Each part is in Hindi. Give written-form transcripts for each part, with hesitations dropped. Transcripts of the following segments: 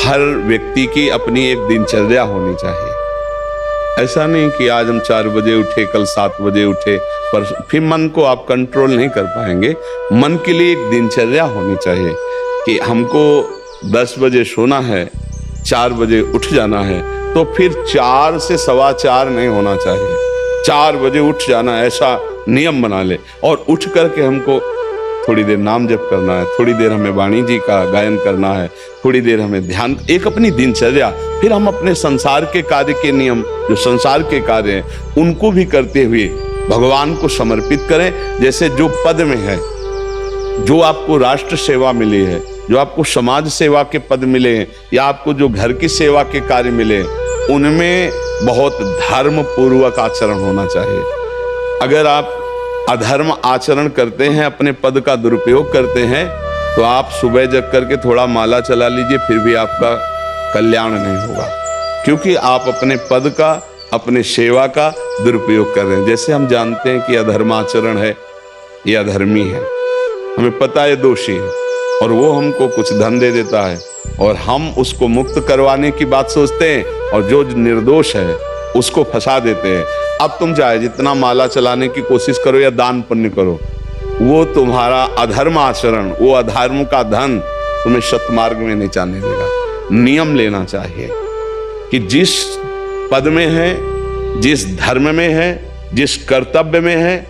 हर व्यक्ति की अपनी एक दिनचर्या होनी चाहिए। ऐसा नहीं कि आज हम 4 बजे उठे, कल 7 बजे उठे, पर फिर मन को आप कंट्रोल नहीं कर पाएंगे। मन के लिए एक दिनचर्या होनी चाहिए कि हमको 10 बजे सोना है, 4 बजे उठ जाना है, तो फिर 4 से 4:15 नहीं होना चाहिए, 4 बजे उठ जाना, ऐसा नियम बना ले। और उठ करके हमको थोड़ी देर नाम जप करना है, थोड़ी देर हमें वाणी जी का गायन करना है, थोड़ी देर हमें ध्यान, एक अपनी दिनचर्या। फिर हम अपने संसार के कार्य के नियम, जो संसार के कार्य हैं, उनको भी करते हुए भगवान को समर्पित करें। जैसे जो पद में है, जो आपको राष्ट्र सेवा मिली है, जो आपको समाज सेवा के पद मिले हैं, या आपको जो घर की सेवा के कार्य मिले, उनमें बहुत धर्म पूर्वक आचरण होना चाहिए। अगर आप अधर्म आचरण करते हैं, अपने पद का दुरुपयोग करते हैं, तो आप सुबह जग करके थोड़ा माला चला लीजिए, फिर भी आपका कल्याण नहीं होगा, क्योंकि आप अपने पद का, अपने सेवा का दुरुपयोग कर रहे हैं। जैसे हम जानते हैं कि अधर्म आचरण है, ये अधर्मी है, हमें पता है दोषी है, और वो हमको कुछ धन दे देता है, और हम उसको मुक्त करवाने की बात सोचते हैं, और जो निर्दोष है उसको फंसा देते हैं। अब तुम चाहे जितना माला चलाने की कोशिश करो या दान पुण्य करो, वो तुम्हारा अधर्म आचरण, वो अधर्म का धन तुम्हें सतमार्ग में नहीं जाने देगा। नियम लेना चाहिए कि जिस पद में है, जिस धर्म में है, जिस कर्तव्य में है,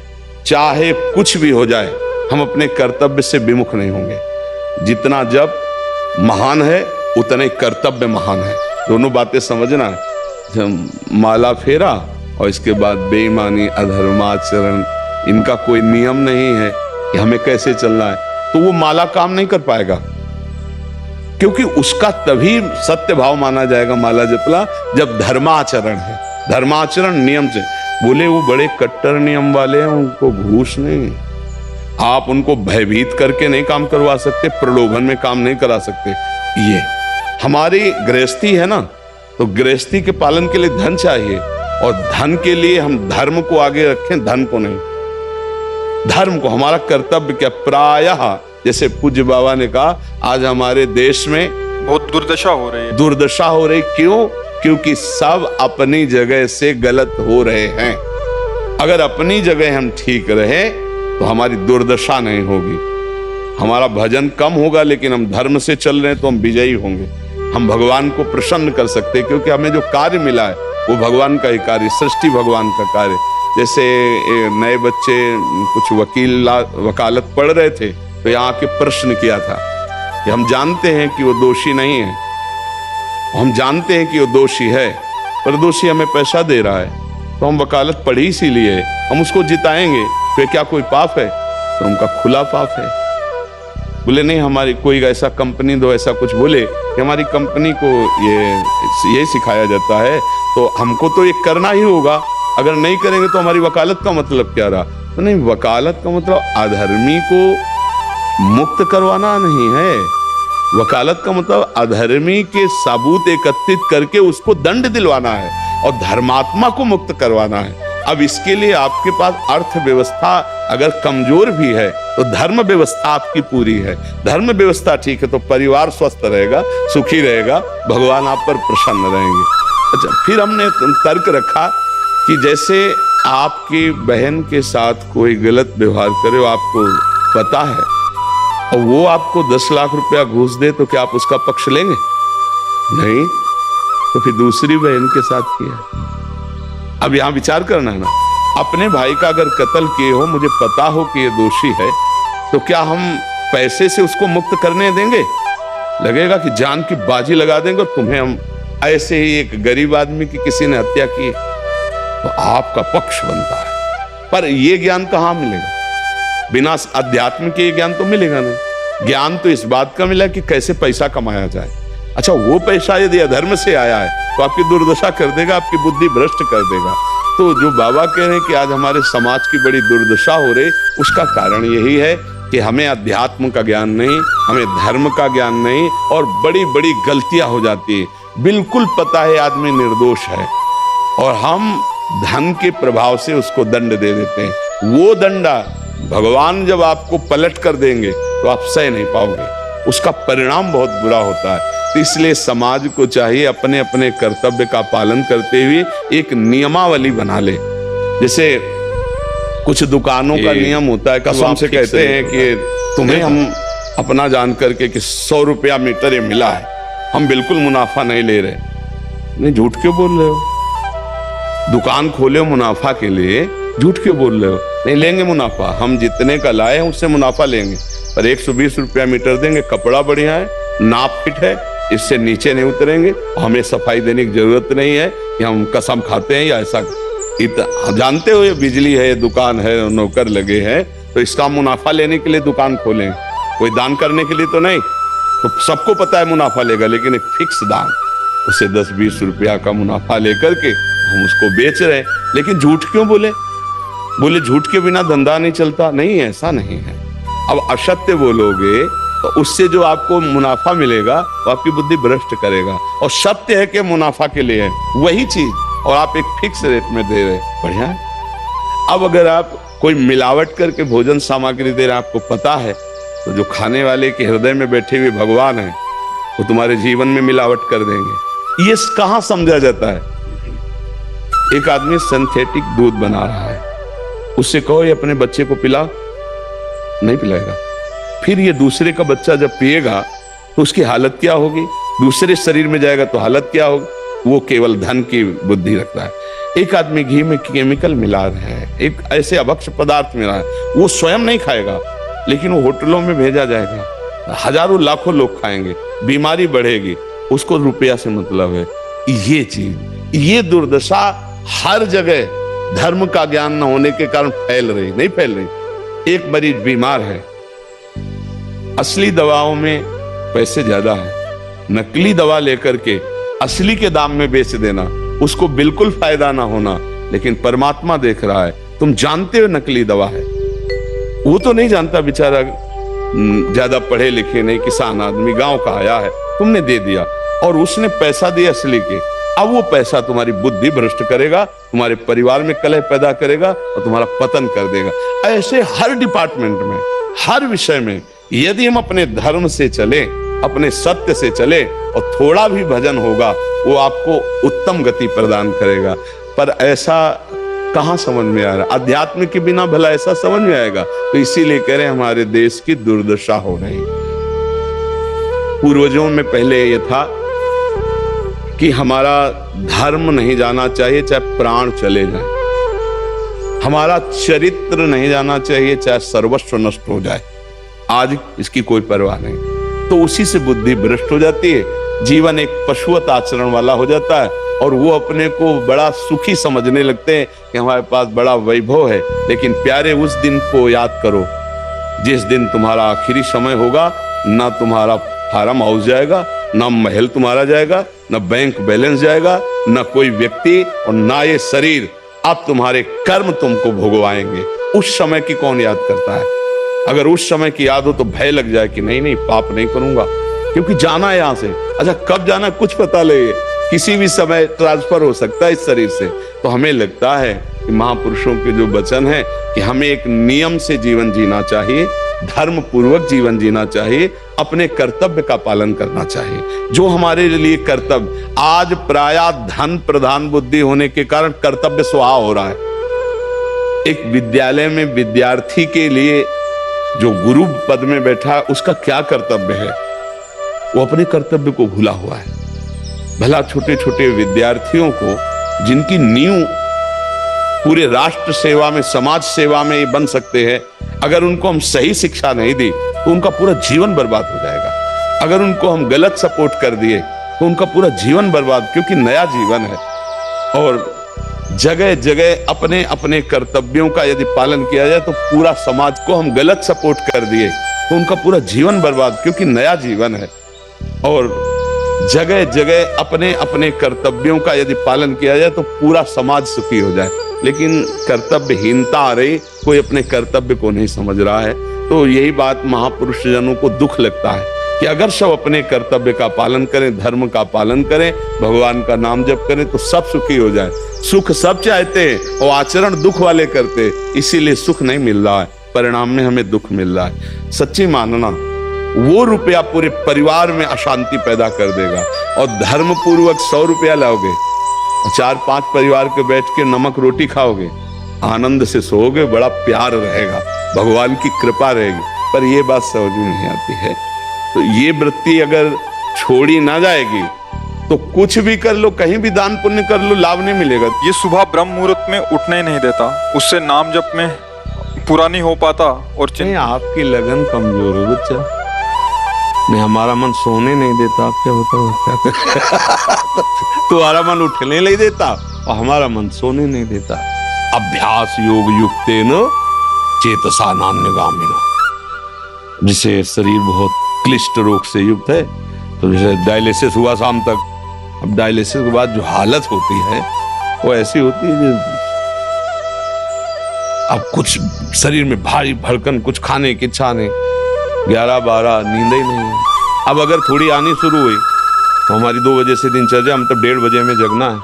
चाहे कुछ भी हो जाए, हम अपने कर्तव्य से विमुख नहीं होंगे। जितना जप महान है, उतने कर्तव्य महान है। दोनों बातें समझना। माला फेरा और इसके बाद बेईमानी, अधर्माचरण, इनका कोई नियम नहीं है कि हमें कैसे चलना है, तो वो माला काम नहीं कर पाएगा, क्योंकि उसका तभी सत्य भाव माना जाएगा माला जपला जब धर्माचरण है। धर्माचरण नियम से। बोले वो बड़े कट्टर नियम वाले हैं, उनको घूस नहीं, आप उनको भयभीत करके नहीं काम करवा सकते, प्रलोभन में काम नहीं करा सकते। ये हमारी गृहस्थी है ना, तो गृहस्थी के पालन के लिए धन चाहिए, और धन के लिए हम धर्म को आगे रखें, धन को नहीं। धर्म को, हमारा कर्तव्य क्या, प्रायः जैसे पूज्य बाबा ने कहा, आज हमारे देश में बहुत दुर्दशा हो रही है। दुर्दशा हो रही, क्यों? क्योंकि सब अपनी जगह से गलत हो रहे हैं। अगर अपनी जगह हम ठीक रहे तो हमारी दुर्दशा नहीं होगी। हमारा भजन कम होगा, लेकिन हम धर्म से चल रहे हैं तो हम विजयी होंगे। हम भगवान को प्रसन्न कर सकते हैं, क्योंकि हमें जो कार्य मिला है वो भगवान का ही कार्य, सृष्टि भगवान का कार्य। जैसे नए बच्चे कुछ वकालत पढ़ रहे थे, तो यहाँ के प्रश्न किया था कि हम जानते हैं कि वो दोषी नहीं है, हम जानते हैं कि वो दोषी है, पर दोषी हमें पैसा दे रहा है, तो हम वकालत पढ़ी इसीलिए, हम उसको जिताएंगे, फिर क्या कोई पाप है? तो उनका खुला पाप है। बोले नहीं, हमारी कोई ऐसा कंपनी दो, ऐसा कुछ बोले कि हमारी कंपनी को ये सिखाया जाता है, तो हमको तो ये करना ही होगा, अगर नहीं करेंगे तो हमारी वकालत का मतलब क्या रहा? तो नहीं, वकालत का मतलब अधर्मी को मुक्त करवाना नहीं है। वकालत का मतलब अधर्मी के सबूत एकत्रित करके उसको दंड दिलवाना है, और धर्मात्मा को मुक्त करवाना है। अब इसके लिए आपके पास अर्थव्यवस्था अगर कमजोर भी है, तो धर्म व्यवस्था आपकी पूरी है। धर्म व्यवस्था ठीक है तो परिवार स्वस्थ रहेगा, सुखी रहेगा, भगवान आप पर प्रसन्न रहेंगे। अच्छा, फिर हमने तर्क रखा कि जैसे आपकी बहन के साथ कोई गलत व्यवहार करे, आपको पता है, और वो आपको 10 लाख रुपया घूस दे, तो क्या आप उसका पक्ष लेंगे? नहीं, तो फिर दूसरी बहन के साथ किया। अब यहां विचार करना है ना, अपने भाई का अगर कत्ल किए हो, मुझे पता हो कि ये दोषी है, तो क्या हम पैसे से उसको मुक्त करने देंगे? लगेगा कि जान की बाजी लगा देंगे, और तुम्हें हम ऐसे ही एक गरीब आदमी की किसी ने हत्या की, तो आपका पक्ष बनता है। पर ये ज्ञान कहाँ मिलेगा? बिना अध्यात्म के ज्ञान तो मिलेगा नहीं। ज्ञान तो इस बात का मिला कि कैसे पैसा कमाया जाए। अच्छा, वो पैसा यदि अधर्म से आया है तो आपकी दुर्दशा कर देगा, आपकी बुद्धि भ्रष्ट कर देगा। तो जो बाबा कह रहे हैं कि आज हमारे समाज की बड़ी दुर्दशा हो रही, उसका कारण यही है कि हमें अध्यात्म का ज्ञान नहीं, हमें धर्म का ज्ञान नहीं, और बड़ी बड़ी गलतियां हो जाती है। बिल्कुल पता है आदमी निर्दोष है, और हम धन के प्रभाव से उसको दंड दे देते हैं। वो दंडा भगवान जब आपको पलट कर देंगे तो आप सह नहीं पाओगे, उसका परिणाम बहुत बुरा होता है। तो इसलिए समाज को चाहिए अपने अपने कर्तव्य का पालन करते हुए एक नियमावली बना ले। जैसे कुछ दुकानों का नियम होता है, कसम से कहते हैं कि तुम्हें हम अपना जान करके कि 100 रुपया मीटर ये मिला है, हम बिल्कुल मुनाफा नहीं ले रहे। नहीं, झूठ क्यों बोल रहे हो? दुकान खोले हो मुनाफा के लिए, झूठ क्यों बोल रहे हो? नहीं लेंगे मुनाफा, हम जितने का लाए हैं उससे मुनाफा लेंगे, पर 120 रुपया मीटर देंगे। कपड़ा बढ़िया है, नाप फिट है, इससे नीचे नहीं उतरेंगे, हमें सफाई देने की जरूरत नहीं है कि हम कसम खाते हैं या ऐसा। जानते हो ये बिजली है, दुकान है, नौकर लगे हैं, तो इसका मुनाफा लेने के लिए दुकान खोलें, कोई दान करने के लिए तो नहीं। तो सबको पता है मुनाफा लेगा, लेकिन एक फिक्स दाम, उसे 10-20 रुपया का मुनाफा लेकर के हम उसको बेच रहे हैं। लेकिन झूठ क्यों बोले? झूठ के बिना धंधा नहीं चलता। नहीं, ऐसा नहीं है। अब असत्य बोलोगे तो उससे जो आपको मुनाफा मिलेगा वो आपकी बुद्धि भ्रष्ट करेगा। और सत्य है कि मुनाफा के लिए है वही चीज, और आप एक फिक्स रेट में दे रहे, बढ़िया है। अब अगर आप कोई मिलावट करके भोजन सामग्री दे रहे, आपको पता है, तो जो खाने वाले के हृदय में बैठे हुए भगवान है वो तुम्हारे जीवन में मिलावट कर देंगे। ये कहाँ समझा जाता है? एक आदमी सिंथेटिक दूध बना रहा है, उससे कहो ये अपने बच्चे को पिला, नहीं पिलाएगा। फिर ये दूसरे का बच्चा जब पिएगा तो उसकी हालत क्या होगी? दूसरे शरीर में जाएगा तो हालत क्या होगी? वो केवल धन की बुद्धि रखता है। एक आदमी घी में केमिकल मिला रहा है, एक ऐसे अभक्ष्य पदार्थ मिला है, वो स्वयं नहीं खाएगा, लेकिन वो होटलों में भेजा जाएगा, हजारों लाखों लोग खाएंगे, बीमारी बढ़ेगी, उसको रुपया से मतलब है। ये चीज, ये दुर्दशा हर जगह धर्म का ज्ञान न होने के कारण फैल रही, नहीं फैल रही। एक मरीज बीमार है, असली दवाओं में पैसे ज्यादा है, नकली दवा लेकर के असली के दाम में बेच देना, उसको बिल्कुल फायदा ना होना। लेकिन परमात्मा देख रहा है, तुम जानते हो नकली दवा है, वो तो नहीं जानता बेचारा, ज्यादा पढ़े लिखे नहीं, किसान आदमी गांव का आया है, तुमने दे दिया और उसने पैसा दिया असली के। अब वो पैसा तुम्हारी बुद्धि भ्रष्ट करेगा, तुम्हारे परिवार में कलह पैदा करेगा और तुम्हारा पतन कर देगा। ऐसे हर डिपार्टमेंट में, हर विषय में यदि हम अपने धर्म से चले, अपने सत्य से चले और थोड़ा भी भजन होगा, वो आपको उत्तम गति प्रदान करेगा। पर ऐसा कहां समझ में आ रहा? अध्यात्म के बिना भला ऐसा समझ में आएगा? तो इसीलिए कह रहे हैं हमारे देश की दुर्दशा हो रही। पूर्वजों में पहले ये था कि हमारा धर्म नहीं जाना चाहिए चाहे प्राण चले जाए, हमारा चरित्र नहीं जाना चाहिए चाहे सर्वस्व नष्ट हो जाए। आज इसकी कोई परवाह नहीं, तो उसी से बुद्धि भ्रष्ट हो जाती है, जीवन एक पशुवत आचरण वाला हो जाता है और वो अपने को बड़ा सुखी समझने लगते हैं कि हमारे पास बड़ा वैभव है। लेकिन प्यारे, उस दिन को याद करो जिस दिन तुम्हारा आखिरी समय होगा, ना तुम्हारा फार्म हाउस जाएगा, ना महल तुम्हारा जाएगा, ना बैंक बैलेंस जाएगा, ना कोई व्यक्ति और ना ये शरीर। अब तुम्हारे कर्म तुमको भोगवाएंगे। उस समय की कौन याद करता है? अगर उस समय की याद हो तो भय लग जाए कि नहीं पाप नहीं करूंगा, क्योंकि जाना है यहां से। अच्छा, कब जाना कुछ पता नहीं, किसी भी समय ट्रांसफर हो सकता है इस शरीर से। तो हमें लगता है कि महापुरुषों के जो वचन है कि हमें एक नियम से जीवन जीना चाहिए, धर्म पूर्वक जीवन जीना चाहिए, अपने कर्तव्य का पालन करना चाहिए। जो हमारे लिए कर्तव्य, आज प्रायः धन प्रधान बुद्धि होने के कारण कर्तव्य स्वाहा हो रहा है। एक विद्यालय में विद्यार्थी के लिए जो गुरु पद में बैठा है, उसका क्या कर्तव्य है? वो अपने कर्तव्य को भूला हुआ है। भला छोटे छोटे विद्यार्थियों को, जिनकी नींव पूरे राष्ट्र सेवा में, समाज सेवा में ये बन सकते हैं, अगर उनको हम सही शिक्षा नहीं दी तो उनका पूरा जीवन बर्बाद हो जाएगा। अगर उनको हम गलत सपोर्ट कर दिए तो उनका पूरा जीवन बर्बाद, क्योंकि नया जीवन है। और जगह जगह अपने अपने कर्तव्यों का यदि पालन किया जाए तो पूरा समाज को हम गलत सपोर्ट कर दिए तो उनका पूरा जीवन बर्बाद, क्योंकि नया जीवन है। और जगह जगह अपने अपने कर्तव्यों का यदि पालन किया जाए तो पूरा समाज सुखी हो जाए। लेकिन कर्तव्यहीनता आ रही, कोई अपने कर्तव्य को नहीं समझ रहा है। तो यही बात महापुरुष जनों को दुख लगता है कि अगर सब अपने कर्तव्य का पालन करें, धर्म का पालन करें, भगवान का नाम जप करें तो सब सुखी हो जाए। सुख सब चाहते हैं और आचरण दुख वाले करते, इसीलिए सुख नहीं मिल रहा है, परिणाम में हमें दुख मिल रहा है। सच्ची मानना, वो रुपया पूरे परिवार में अशांति पैदा कर देगा। और धर्म पूर्वक 100 रुपया लाओगे, 4-5 परिवार के बैठ के नमक रोटी खाओगे, आनंद से सोओगे, बड़ा प्यार रहेगा, भगवान की कृपा रहेगी। पर ये बात समझ में नहीं आती है। तो ये वृत्ति अगर छोड़ी ना जाएगी तो कुछ भी कर लो, कहीं भी दान पुण्य कर लो, लाभ नहीं मिलेगा। ये सुबह ब्रह्म मुहूर्त में उठने ही नहीं देता, उससे नाम जप में पूरा नहीं हो पाता। और नहीं, आपकी लगन कमजोर है बच्चा। नहीं, हमारा मन सोने नहीं देता, आप क्या बताओ क्या तुम्हारा मन उठने नहीं देता और हमारा मन सोने नहीं देता। अभ्यास योग युक्तेन चेतसा नान्यगामिना। जिसे शरीर बहुत क्लिष्ट रोग से युक्त है, तो जैसे डायलिसिस हुआ शाम तक, अब डायलिसिस के बाद जो हालत होती है वो ऐसी होती है जो अब कुछ शरीर में भारी भड़कन, कुछ खाने की इच्छा नहीं, 11-12 नींद ही नहीं है। अब अगर थोड़ी आनी शुरू हुई तो हमारी 2 बजे से दिनचर्या, मतलब 1:30 बजे में जगना है।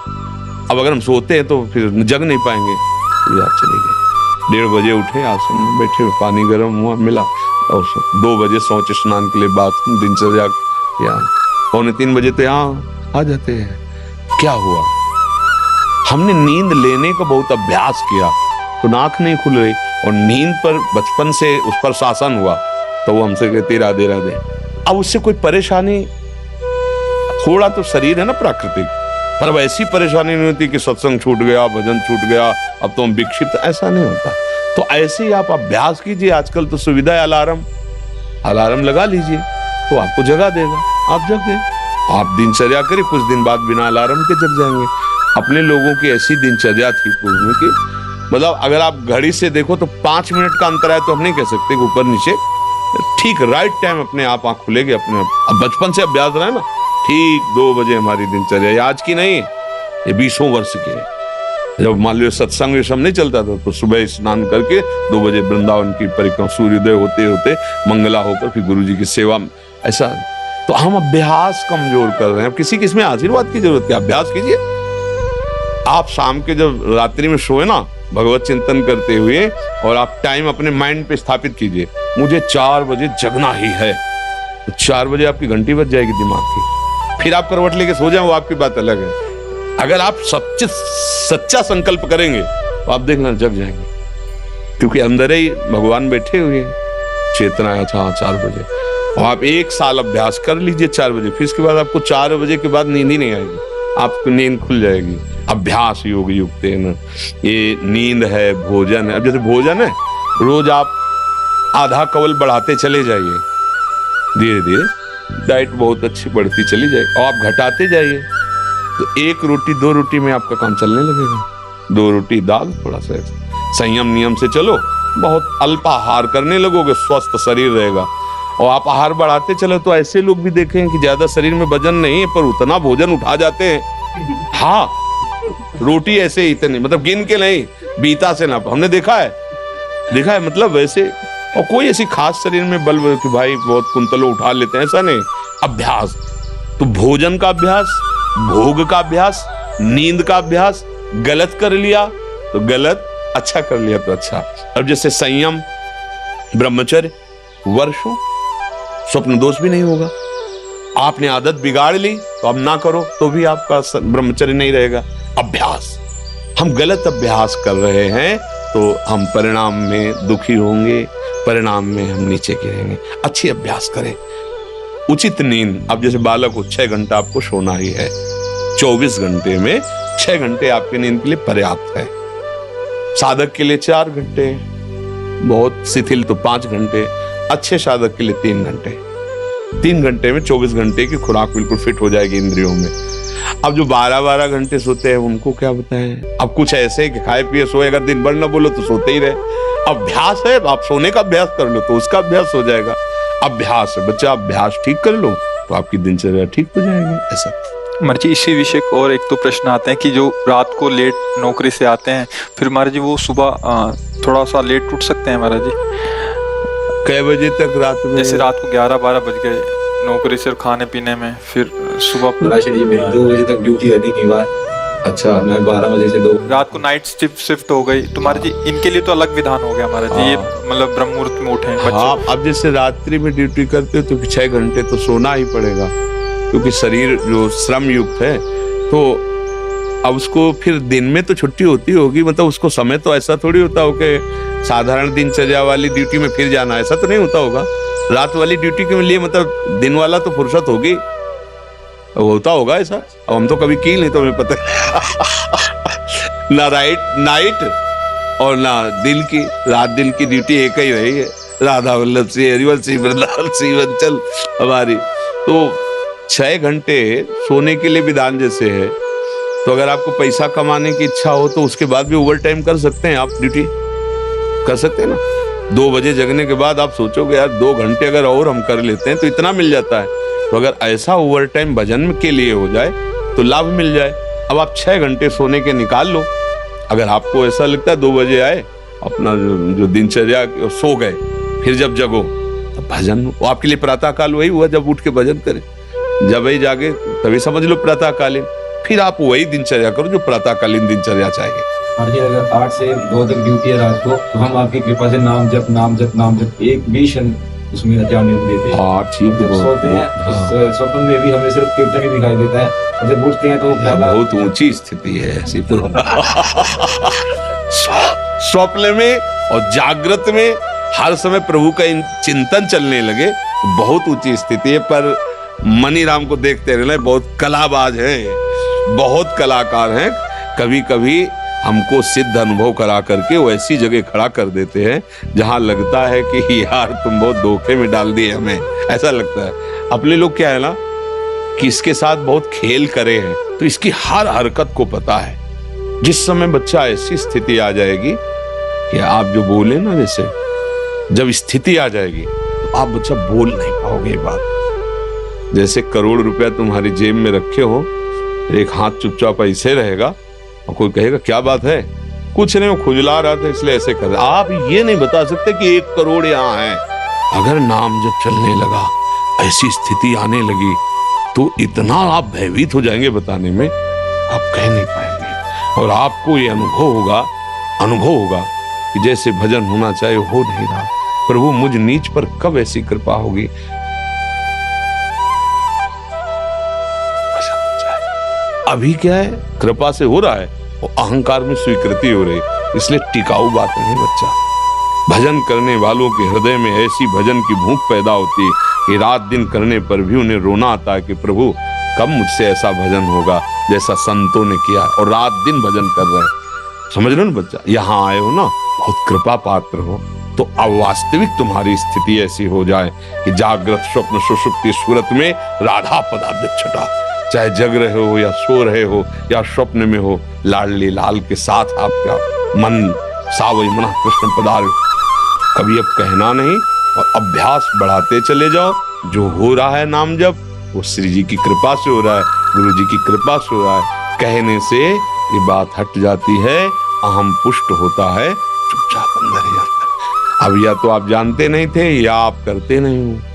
अब अगर हम सोते हैं तो फिर जग नहीं पाएंगे, तो याद चले गए। 1:30 बजे उठे, आसन में बैठे, पानी गर्म हुआ मिला, और 2 बजे शौच स्नान के लिए बात दिनचर्या किया, 2:45 बजे तो यहाँ आ जाते हैं। क्या हुआ? हमने नींद लेने का बहुत अभ्यास किया तो आंख नहीं खुल रही, और नींद पर बचपन से उस पर शासन हुआ तो वो हमसे कहते राधे राधे। अब उससे कोई परेशानी, थोड़ा तो शरीर है ना प्राकृतिक, पर अब ऐसी परेशानी नहीं होती कि सत्संग छूट गया, भजन छूट गया, अब तो हम विक्षिप्त, ऐसा नहीं होता। तो ऐसे ही आप अभ्यास कीजिए। आजकल तो सुविधा है, अलार्म लगा लीजिए तो आपको जगा देगा, आप जग गए। आप दिनचर्या करिए, कुछ दिन बाद बिना अलार्म के जग जाएंगे। अपने लोगों की ऐसी दिनचर्या थी पूर्व में कि मतलब अगर आप घड़ी से देखो तो 5 मिनट का अंतर है, तो हम नहीं कह सकते कि ऊपर नीचे, ठीक राइट टाइम अपने आप आंख खुलेगी अपने आप। अब बचपन से अभ्यास रहा है ना, ठीक 2 बजे हमारी दिनचर्या, आज की नहीं, ये 20 वर्ष की है। जब मान लो सत्संग ये सब नहीं चलता था तो सुबह स्नान करके 2 बजे वृंदावन की परिक्रमा, सूर्योदय होते होते मंगला होकर फिर गुरु जी की सेवा, ऐसा। तो हम अभ्यास कमजोर कर रहे हैं। किसी किसमें आशीर्वाद की जरूरत है, अभ्यास कीजिए। आप शाम के जब रात्रि में सोए ना, भगवत चिंतन करते हुए, और आप टाइम अपने माइंड पे स्थापित कीजिए, मुझे 4 बजे जगना ही है, तो 4 बजे आपकी घंटी बज जाएगी दिमाग की। फिर आप करवट लेके सो जाए, वो आपकी बात अलग है। अगर आप सच्चा संकल्प करेंगे तो आप देखना जग जाएंगे, क्योंकि अंदर ही भगवान बैठे हुए हैं। चेतना है, अच्छा 4 बजे, और आप 1 साल अभ्यास कर लीजिए 4 बजे, फिर इसके बाद आपको 4 बजे के बाद नींद ही नहीं आएगी, आपको नींद खुल जाएगी। अभ्यास योग युक्त है ना, ये नींद है, भोजन है। अब जैसे भोजन है, रोज आप आधा कवल बढ़ाते चले जाइए, धीरे धीरे डाइट बहुत अच्छी बढ़ती चली जाए, और आप घटाते जाइए तो 1 रोटी 2 रोटी में आपका काम चलने लगेगा। 2 रोटी दाल, थोड़ा सा संयम नियम से चलो, बहुत अल्पाहार करने लगोगे, स्वस्थ शरीर रहेगा। और आप आहार बढ़ाते चले तो ऐसे लोग भी देखें कि ज्यादा शरीर में वजन नहीं है पर उतना भोजन उठा जाते हैं। हाँ, रोटी ऐसे इतनी, मतलब गिन के नहीं, बीता से ना, हमने देखा है मतलब वैसे। और कोई ऐसी खास शरीर में बल कि भाई बहुत कुंतलों उठा लेते हैं, ऐसा नहीं। अभ्यास तो भोजन का अभ्यास, भोग का अभ्यास, नींद का अभ्यास। गलत कर लिया तो गलत, अच्छा कर लिया तो अच्छा। अब जैसे संयम, ब्रह्मचर्य, वर्षों स्वप्न दोष भी नहीं होगा। आपने आदत बिगाड़ ली तो अब ना करो तो भी आपका ब्रह्मचर्य नहीं रहेगा। अभ्यास, हम गलत अभ्यास कर रहे हैं तो हम परिणाम में दुखी होंगे, परिणाम में हम नीचे गिरेंगे। अच्छी अभ्यास करें। उचित नींद, अब जैसे बालक को 6 घंटा आपको सोना ही है, 24 घंटे में 6 घंटे आपकी नींद के लिए पर्याप्त है। साधक के लिए 4 घंटे, बहुत शिथिल तो 5 घंटे, अच्छे साधक के लिए 3 घंटे। 3 घंटे में 24 घंटे की खुराक बिल्कुल फिट हो जाएगी इंद्रियों में। अब जो 12-12 घंटे सोते हैं उनको क्या बताएं। अब कुछ ऐसे कि खाए पिए सोए, अगर दिन भर न बोलो तो सोते ही रहे। अभ्यास है, आप सोने का अभ्यास कर लो तो उसका अभ्यास हो जाएगा। अभ्यास है बच्चा, अभ्यास ठीक कर लो तो आपकी दिनचर्या ठीक हो जाएगी। ऐसा महाराज जी, इसी विषय को और एक तो प्रश्न आते हैं कि जो रात को लेट नौकरी से आते हैं, फिर महाराज जी वो सुबह थोड़ा सा लेट उठ सकते हैं महाराज जी? कै बजे तक रात में? जैसे रात को 11-12 बज गए नौकरी से खाने पीने में, फिर सुबह 2 बजे तक ड्यूटी अनिवार्य। अच्छा। मैं 12 बजे से 2 रात को नाइट शिफ्ट हो गई तो महाराज जी इनके लिए तो अलग विधान हो गया महाराज जी, ये मतलब ब्रह्म मुहूर्त में उठे बच्चे। हाँ, अब जैसे रात्रि में ड्यूटी करते हो तो 6 घंटे तो सोना ही पड़ेगा, क्योंकि शरीर जो श्रम युक्त है, तो अब उसको फिर दिन में तो छुट्टी होती होगी, मतलब उसको समय तो ऐसा थोड़ी होता हो कि साधारण दिनचर्या वाली ड्यूटी में फिर जाना, ऐसा तो नहीं होता होगा। रात वाली ड्यूटी के लिए मतलब दिन वाला तो फुर्सत होगी, होता होगा ऐसा। अब हम तो कभी की नहीं, तो हमें पता ना नाइट और ना दिन की, रात दिन की ड्यूटी एक ही रही है। राधा वल्लभ सिंह, हरिवंश सिंह, वृंदावन सिंह बंचल हमारी। तो 6 घंटे सोने के लिए विधान जैसे है, तो अगर आपको पैसा कमाने की इच्छा हो तो उसके बाद भी ओवर टाइम कर सकते हैं, आप ड्यूटी कर सकते हैं ना। 2 बजे जगने के बाद आप सोचोगे यार 2 घंटे अगर और हम कर लेते हैं तो इतना मिल जाता है। तो अगर ऐसा ओवर टाइम भजन के लिए हो जाए तो लाभ मिल जाए। अब आप 6 घंटे सोने के निकाल लो। अगर आपको ऐसा लगता है 2 बजे आए, अपना जो दिनचर्या सो गए, फिर जब जगो तब भजन, वो आपके लिए प्रातः काल वही हुआ जब उठ के भजन करें। जब वही जागे तभी समझ लो प्रातः कालीन, फिर आप वही दिनचर्या करो जो प्रातःकालीन दिनचर्या चाहिए। महाराज जी अगर 8 से 2 तक ड्यूटी है रात को, तो हम आपकी कृपा से नाम जप एक भी क्षण उसमें जाने नहीं देते। हाँ ठीक है। सोते हैं तो स्वप्न में भी हमें सिर्फ कीर्तन ही दिखाई देता है, और जब उठते हैं तो बहुत ऊंची स्थिति है ऐसी तो। स्वप्न में और जागृत में हर समय प्रभु का चिंतन चलने लगे, बहुत ऊंची स्थिति है। पर मनीराम को देखते रहना, बहुत कलाबाज हैं, बहुत कलाकार हैं। कभी कभी हमको सिद्ध अनुभव करा करके वो ऐसी जगह खड़ा कर देते हैं जहां लगता है कि यार तुम बहुत धोखे में डाल दिए हमें, ऐसा लगता है। अपने लोग क्या है ना कि इसके साथ बहुत खेल करे हैं, तो इसकी हर हरकत को पता है। जिस समय बच्चा ऐसी स्थिति आ जाएगी कि आप जो बोले ना, जैसे जब स्थिति आ जाएगी तो आप बच्चा बोल नहीं पाओगे ये बात। जैसे करोड़ रुपया तुम्हारी जेब में रखे हो, एक हाथ चुपचाप ऐसे रहेगा और कोई कहेगा क्या बात है, कुछ नहीं, वो खुजला रहा था इसलिए ऐसे कर। आप ये नहीं बता सकते कि 1 करोड़ यहाँ है। अगर नाम जब चलने लगा, ऐसी स्थिति आने लगी, तो इतना आप भयभीत हो जाएंगे, बताने में आप कह नहीं पाएंगे। और आपको ये अनुभव होगा कि जैसे भजन होना चाहिए हो नहीं रहा। प्रभु मुझ नीच पर कब ऐसी कृपा होगी। अभी क्या है, कृपा से हो रहा है और अहंकार में स्वीकृति हो रही, इसलिए टिकाऊ बात नहीं बच्चा। भजन करने वालों के हृदय में ऐसी भजन की भूख पैदा होती है कि रात दिन करने पर भी उन्हें रोना आता है कि प्रभु कब मुझसे ऐसा भजन होगा जैसा संतों ने किया, और रात दिन भजन कर रहे हैं। समझ रहे हो ना बच्चा, यहाँ आए हो ना, बहुत कृपा पात्र हो। तो अब वास्तविक तुम्हारी स्थिति ऐसी हो जाए कि जागृत स्वप्न सुषुप्ति सूरत में राधा पदार्थ छटा, चाहे जग रहे हो या सो रहे हो या स्वप्न में हो, लाडली लाल के साथ आपका मन सावई मना कृष्ण पदार। कभी अब कहना नहीं और अभ्यास बढ़ाते चले जाओ। जो हो रहा है नाम जप, वो श्री जी की कृपा से हो रहा है, गुरु जी की कृपा से हो रहा है। कहने से ये बात हट जाती है, अहम पुष्ट होता है, चुपचाप अंदर ही अंदर। अब या तो आप जानते नहीं थे या आप करते नहीं हो।